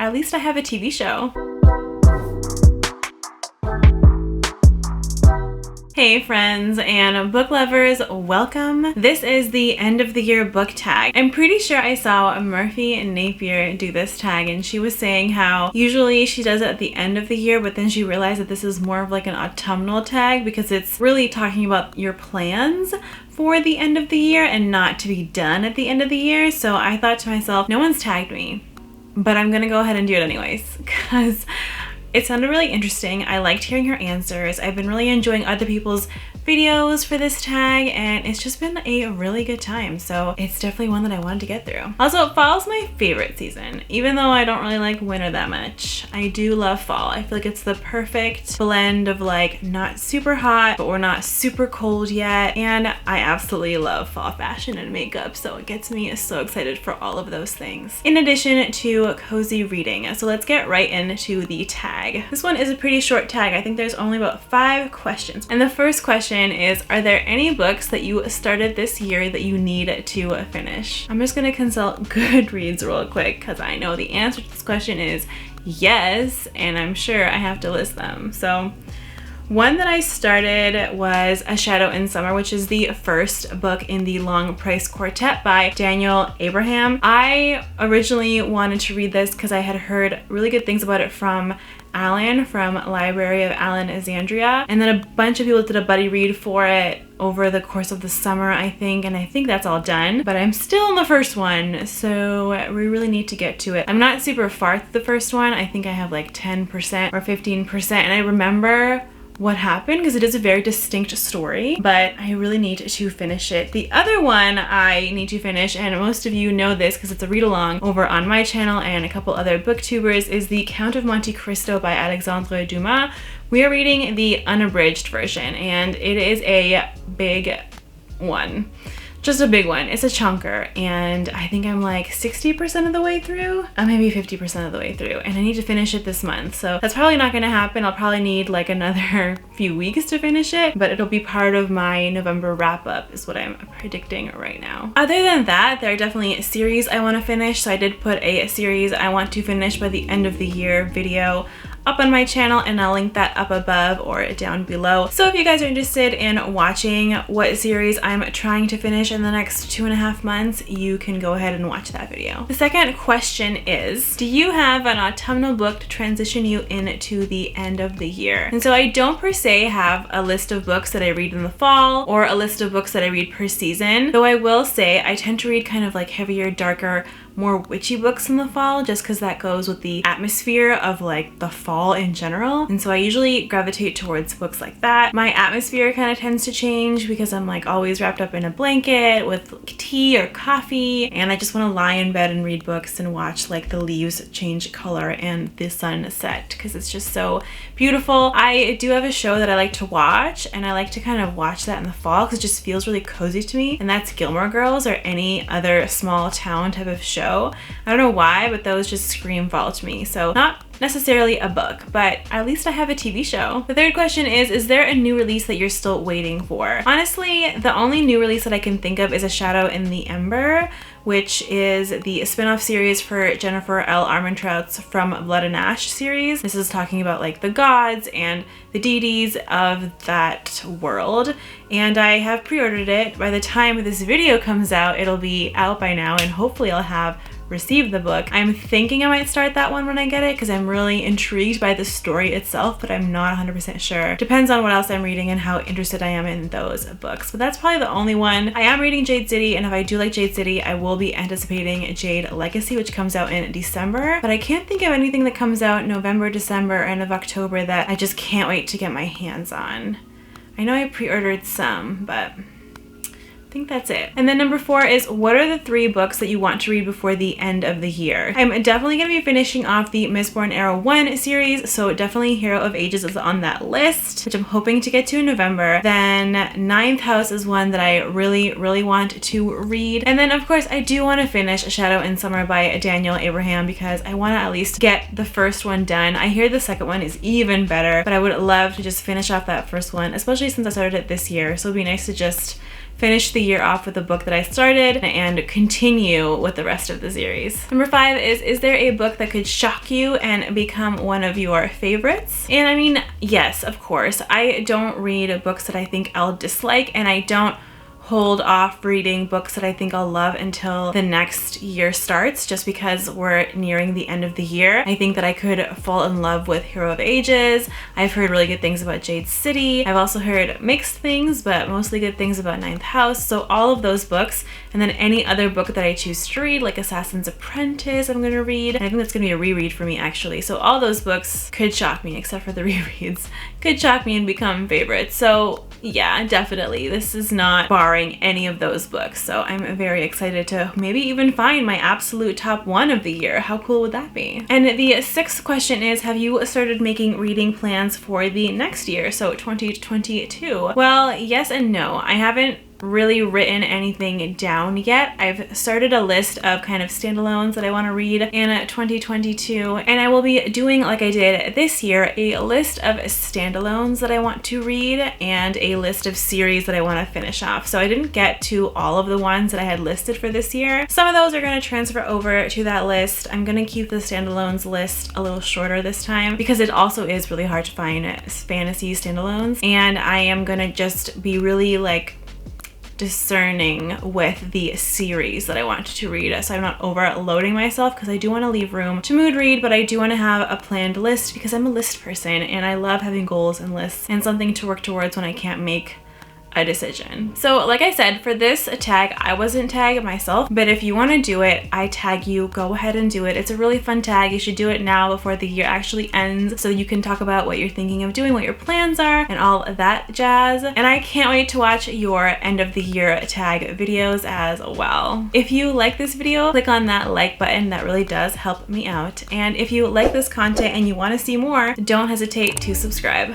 at least I have a TV show. Hey friends and book lovers, welcome. This is the end of the year book tag. I'm pretty sure I saw Murphy and Napier do this tag, and she was saying how usually she does it at the end of the year, but then she realized that this is more of like an autumnal tag because it's really talking about your plans for the end of the year and not to be done at the end of the year. So I thought to myself, no one's tagged me, but I'm gonna go ahead and do it anyways because it sounded really interesting. I liked hearing her answers. I've been really enjoying other people's videos for this tag, and it's just been a really good time. So it's definitely one that I wanted to get through. Also, fall's my favorite season. Even though I don't really like winter that much, I do love fall. I feel like it's the perfect blend of like not super hot, but we're not super cold yet. And I absolutely love fall fashion and makeup. So it gets me so excited for all of those things. In addition to cozy reading. So let's get right into the tag. This one is a pretty short tag. I think there's only about 5 questions. And the first question is, are there any books that you started this year that you need to finish? I'm just gonna consult Goodreads real quick because I know the answer to this question is yes, and I'm sure I have to list them. So one that I started was A Shadow in Summer, which is the first book in the Long Price Quartet by Daniel Abraham. I originally wanted to read this because I had heard really good things about it from Alan from Library of Alexandria, and then a bunch of people did a buddy read for it over the course of the summer, I think, and I think that's all done, but I'm still in the first one, so we really need to get to it. I'm not super far through the first one. I think I have like 10% or 15%, and I remember what happened because it is a very distinct story, but I really need to finish it. The other one I need to finish, and most of you know this because it's a read along over on my channel and a couple other booktubers, is The Count of Monte Cristo by Alexandre Dumas. We are reading the unabridged version, and it is a big one. Just a big one. It's a chunker, and I think I'm like 60% of the way through, maybe 50% of the way through, and I need to finish it this month. So that's probably not gonna happen. I'll probably need like another few weeks to finish it, but it'll be part of my November wrap up is what I'm predicting right now. Other than that, there are definitely series I want to finish. So I did put a series I want to finish by the end of the year video up on my channel, and I'll link that up above or down below. So if you guys are interested in watching what series I'm trying to finish in the next 2.5 months, you can go ahead and watch that video. The second question is, do you have an autumnal book to transition you into the end of the year? And so I don't per se have a list of books that I read in the fall or a list of books that I read per season, though I will say I tend to read kind of like heavier, darker, more witchy books in the fall just because that goes with the atmosphere of like the fall in general, and so I usually gravitate towards books like that. My atmosphere kind of tends to change because I'm like always wrapped up in a blanket with tea or coffee, and I just want to lie in bed and read books and watch like the leaves change color and the sun set because it's just so beautiful. I do have a show that I like to watch, and I like to kind of watch that in the fall because it just feels really cozy to me, and that's Gilmore Girls or any other small town type of show. I don't know why, but those just scream fall to me. So not necessarily a book, but at least I have a TV show. The third question is there a new release that you're still waiting for? Honestly, the only new release that I can think of is A Shadow in the Ember, which is the spin-off series for Jennifer L. Armentrout's From Blood and Ash series. This is talking about like the gods and the deities of that world, and I have pre-ordered it. By the time this video comes out, it'll be out by now, and hopefully I'll have received the book. I'm thinking I might start that one when I get it because I'm really intrigued by the story itself, but I'm not 100% sure. Depends on what else I'm reading and how interested I am in those books. But that's probably the only one. I am reading Jade City, and if I do like Jade City, I will be anticipating Jade Legacy, which comes out in December. But I can't think of anything that comes out in November, December, or end of October that I just can't wait to get my hands on. I know I pre-ordered some, but I think that's it. And then number 4 is, what are the 3 books that you want to read before the end of the year? I'm definitely going to be finishing off the Mistborn Era 1 series, so definitely Hero of Ages is on that list, which I'm hoping to get to in November. Then Ninth House is one that I really want to read. And then of course I do want to finish A Shadow in Summer by Daniel Abraham because I want to at least get the first one done. I hear the second one is even better, but I would love to just finish off that first one, especially since I started it this year, so it'd be nice to just finish the year off with a book that I started and continue with the rest of the series. Number 5 is there a book that could shock you and become one of your favorites? And I mean, yes, of course. I don't read books that I think I'll dislike, and I don't hold off reading books that I think I'll love until the next year starts, just because we're nearing the end of the year. I think that I could fall in love with Hero of Ages. I've heard really good things about Jade City. I've also heard mixed things, but mostly good things about Ninth House. So all of those books, and then any other book that I choose to read, like Assassin's Apprentice, I'm gonna read. And I think that's gonna be a reread for me, actually. So all those books could shock me, except for the rereads, could shock me and become favorites. So yeah, definitely. This is not barring any of those books. So I'm very excited to maybe even find my absolute top 1 of the year. How cool would that be? And the 6th question is, have you started making reading plans for the next year? So 2022. Well, yes and no. I haven't really written anything down yet. I've started a list of kind of standalones that I want to read in 2022, and I will be doing, like I did this year, a list of standalones that I want to read and a list of series that I want to finish off. So I didn't get to all of the ones that I had listed for this year. Some of those are going to transfer over to that list. I'm going to keep the standalones list a little shorter this time because it also is really hard to find fantasy standalones, and I am going to just be really like discerning with the series that I want to read, so I'm not overloading myself, because I do want to leave room to mood read, but I do want to have a planned list because I'm a list person and I love having goals and lists and something to work towards when I can't make a decision. So like I said, for this tag, I wasn't tagged myself, but if you want to do it, I tag you, go ahead and do it. It's a really fun tag. You should do it now before the year actually ends, so you can talk about what you're thinking of doing, what your plans are, and all of that jazz. And I can't wait to watch your end of the year tag videos as well. If you like this video, click on that like button. That really does help me out. And if you like this content and you want to see more, don't hesitate to subscribe.